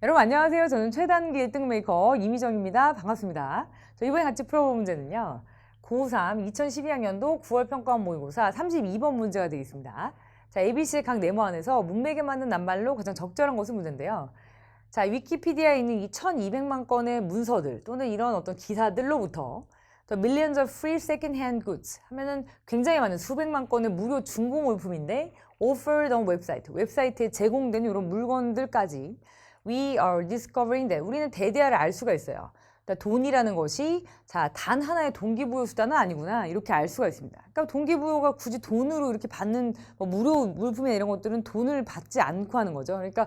여러분 안녕하세요. 저는 최단기 1등 메이커 이미정입니다. 반갑습니다. 저 이번에 같이 풀어볼 문제는요. 고3 2012학년도 9월 평가원 모의고사 32번 문제가 되겠습니다. 자, ABC의 각 네모 안에서 문맥에 맞는 낱말로 가장 적절한 것은 문제인데요. 자, 위키피디아에 있는 이 1200만 건의 문서들 또는 이런 어떤 기사들로부터 The millions of free second-hand goods 하면은 굉장히 많은 수백만 건의 무료 중고 물품인데 offered on 웹사이트에 제공된 이런 물건들까지 We are discovering that 우리는 대대야를 알 수가 있어요. 그러니까 돈이라는 것이 자, 단 하나의 동기부여 수단은 아니구나 이렇게 알 수가 있습니다. 그러니까 동기부여가 굳이 돈으로 이렇게 받는 무료 물품이나 이런 것들은 돈을 받지 않고 하는 거죠. 그러니까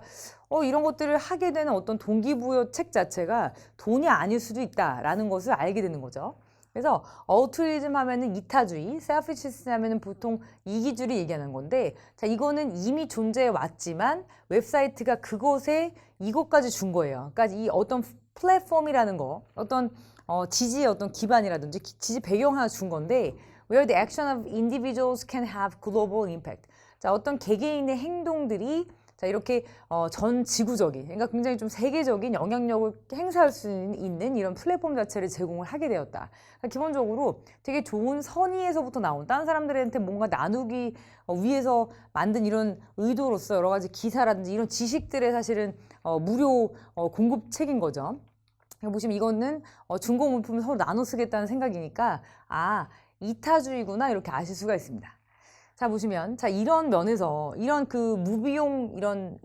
이런 것들을 하게 되는 어떤 동기부여 책 자체가 돈이 아닐 수도 있다라는 것을 알게 되는 거죠. 그래서 어투리즘 하면은 이타주의, selfishness 하면은 보통 이기주의를 얘기하는 건데, 자, 이거는 이미 존재해 왔지만 웹사이트가 그것에 이것까지 준 거예요. 그러니까 이 어떤 플랫폼이라는 거, 어떤 지지의 어떤 기반이라든지 지지 배경 하나 준 건데, where the action of individuals can have global impact. 자, 어떤 개개인의 행동들이 자, 이렇게 전 지구적인, 그러니까 굉장히 좀 세계적인 영향력을 행사할 수 있는 이런 플랫폼 자체를 제공을 하게 되었다. 그러니까 기본적으로 되게 좋은 선의에서부터 나온 다른 사람들한테 뭔가 나누기 위해서 만든 이런 의도로서 여러 가지 기사라든지 이런 지식들의 사실은 무료 공급책인 거죠. 보시면 이거는 중고 물품을 서로 나눠 쓰겠다는 생각이니까 이타주의구나 이렇게 아실 수가 있습니다. 자, 보시면, 자, 이런 면에서, 이런 그 무비용, 이런,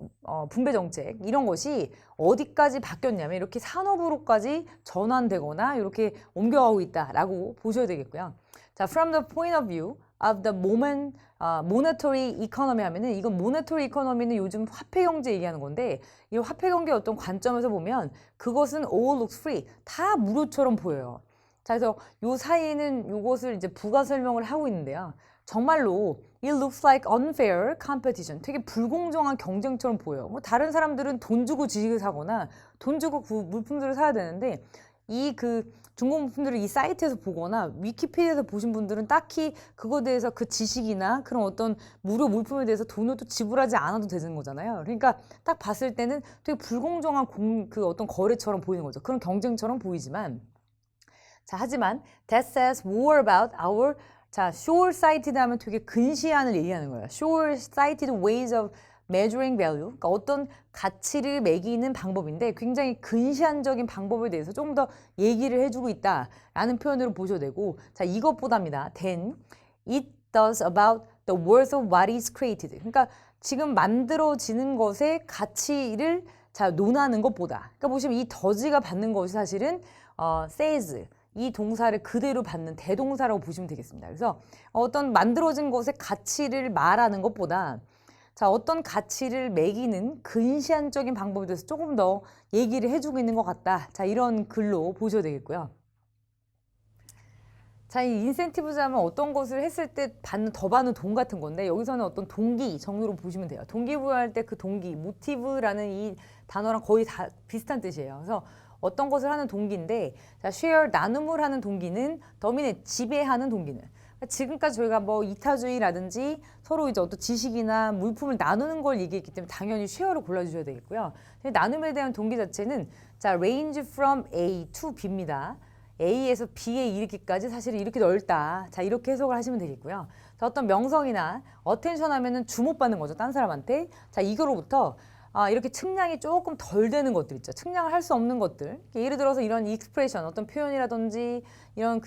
분배 정책, 이런 것이 어디까지 바뀌었냐면, 이렇게 산업으로까지 전환되거나, 이렇게 옮겨가고 있다라고 보셔야 되겠고요. 자, from the point of view of the moment, monetary economy 하면은, 이건 monetary economy는 요즘 화폐 경제 얘기하는 건데, 이 화폐 경제 어떤 관점에서 보면, 그것은 all looks free. 다 무료처럼 보여요. 자, 그래서 요 사이에는 요것을 이제 부가 설명을 하고 있는데요. 정말로 it looks like unfair competition. 되게 불공정한 경쟁처럼 보여요. 뭐 다른 사람들은 돈 주고 지식을 사거나 돈 주고 그 물품들을 사야 되는데 이 그 중고 물품들을 이 사이트에서 보거나 위키피디아에서 보신 분들은 딱히 그거에 대해서 그 지식이나 그런 어떤 무료 물품에 대해서 돈을 또 지불하지 않아도 되는 거잖아요. 그러니까 딱 봤을 때는 되게 불공정한 그 어떤 거래처럼 보이는 거죠. 그런 경쟁처럼 보이지만 자, 하지만 that says more about our 자, short-sighted 하면 되게 근시안을 얘기하는 거예요. short-sighted ways of measuring value. 그러니까 어떤 가치를 매기는 방법인데 굉장히 근시안적인 방법에 대해서 좀 더 얘기를 해주고 있다라는 표현으로 보셔도 되고 자, 이것보다입니다. then it does about the worth of what is created. 그러니까 지금 만들어지는 것의 가치를 자, 논하는 것보다 그러니까 보시면 이 does가 받는 것이 사실은 says 이 동사를 그대로 받는 대동사라고 보시면 되겠습니다. 그래서 어떤 만들어진 것의 가치를 말하는 것보다 자, 어떤 가치를 매기는 근시안적인 방법에 대해서 조금 더 얘기를 해주고 있는 것 같다. 자, 이런 글로 보셔야 되겠고요. 자, 이 인센티브자면 어떤 것을 했을 때 더 받는 돈 같은 건데 여기서는 어떤 동기 정도로 보시면 돼요. 동기부여할 때 그 동기, 모티브라는 이 단어랑 거의 다 비슷한 뜻이에요. 그래서 어떤 것을 하는 동기인데 자, share, 나눔을 하는 동기는 dominate, 지배하는 동기는 지금까지 저희가 뭐 이타주의라든지 서로 이제 어떤 지식이나 물품을 나누는 걸 얘기했기 때문에 당연히 share를 골라주셔야 되겠고요. 나눔에 대한 동기 자체는 자, range from A to B입니다. A에서 B에 이르기까지 사실 이렇게 넓다. 자, 이렇게 해석을 하시면 되겠고요. 자, 어떤 명성이나 어텐션 하면은 주목받는 거죠. 딴 사람한테. 자, 이거로부터 이렇게 측량이 조금 덜 되는 것들 있죠. 측량을 할 수 없는 것들. 예를 들어서 이런 익스프레션, 어떤 표현이라든지 이런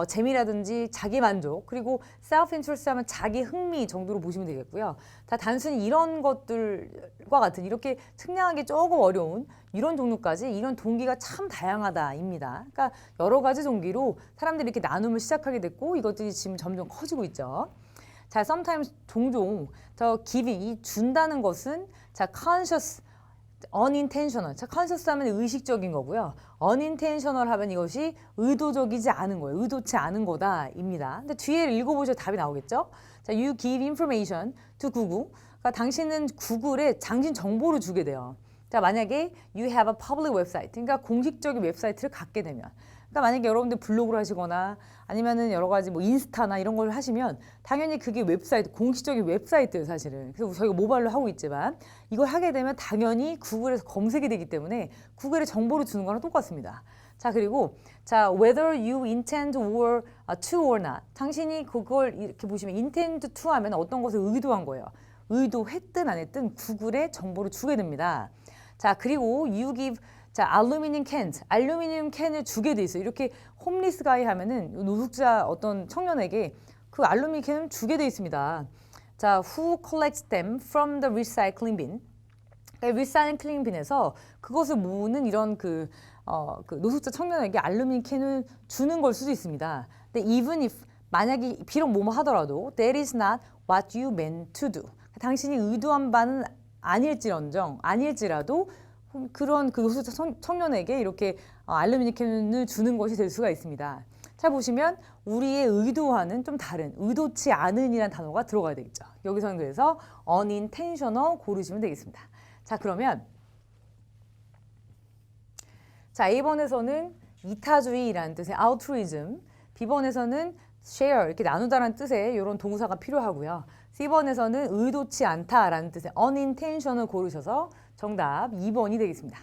재미라든지 자기 만족, 그리고 self interest 하면 자기 흥미 정도로 보시면 되겠고요. 자, 단순히 이런 것들과 같은 이렇게 측량하기 조금 어려운 이런 종류까지 이런 동기가 참 다양하다입니다. 그러니까 여러 가지 동기로 사람들이 이렇게 나눔을 시작하게 됐고 이것들이 지금 점점 커지고 있죠. 자, sometimes 종종 giving 이 준다는 것은 자, conscious, unintentional. 자, conscious 하면 의식적인 거고요. unintentional 하면 이것이 의도적이지 않은 거예요. 의도치 않은 거다입니다. 근데 뒤에 읽어보셔도 답이 나오겠죠? 자, you give information to Google. 그러니까 당신은 구글에 당신 정보를 주게 돼요. 자, 만약에 you have a public website. 그러니까 공식적인 웹사이트를 갖게 되면 그러니까 만약에 여러분들 블로그를 하시거나 아니면은 여러 가지 뭐 인스타나 이런 걸 하시면 당연히 그게 웹사이트, 공식적인 웹사이트예요, 사실은. 그래서 저희가 모바일로 하고 있지만 이걸 하게 되면 당연히 구글에서 검색이 되기 때문에 구글에 정보를 주는 거랑 똑같습니다. 자, 그리고 자, whether you intend or to or not. 당신이 그걸 이렇게 보시면 intend to 하면 어떤 것을 의도한 거예요. 의도했든 안 했든 구글에 정보를 주게 됩니다. 자, 그리고 you give 자, 알루미늄 cans, 알루미늄 캔을 주게 돼 있어요. 이렇게 홈리스 가이 하면은 노숙자 어떤 청년에게 그 알루미늄 캔을 주게 돼 있습니다. 자, who collects them from the recycling bin? 리사이클링 빈에서 그것을 모으는 이런 그 노숙자 청년에게 알루미늄 캔을 주는 걸 수도 있습니다. 근데 even if 만약에 비록 뭐뭐 하더라도 that is not what you meant to do. 당신이 의도한 바는 아닐지라도 그런 그 노숙자 청년에게 이렇게 알루미늄 캔을 주는 것이 될 수가 있습니다. 자, 보시면 우리의 의도와는 좀 다른 의도치 않은이라는 단어가 들어가야 되겠죠. 여기서는 그래서 unintentional 고르시면 되겠습니다. 자, 그러면 자, A번에서는 이타주의라는 뜻의 altruism, B번에서는 share 이렇게 나누다라는 뜻의 이런 동사가 필요하고요. C번에서는 의도치 않다라는 뜻의 unintentional 고르셔서 정답 2번이 되겠습니다.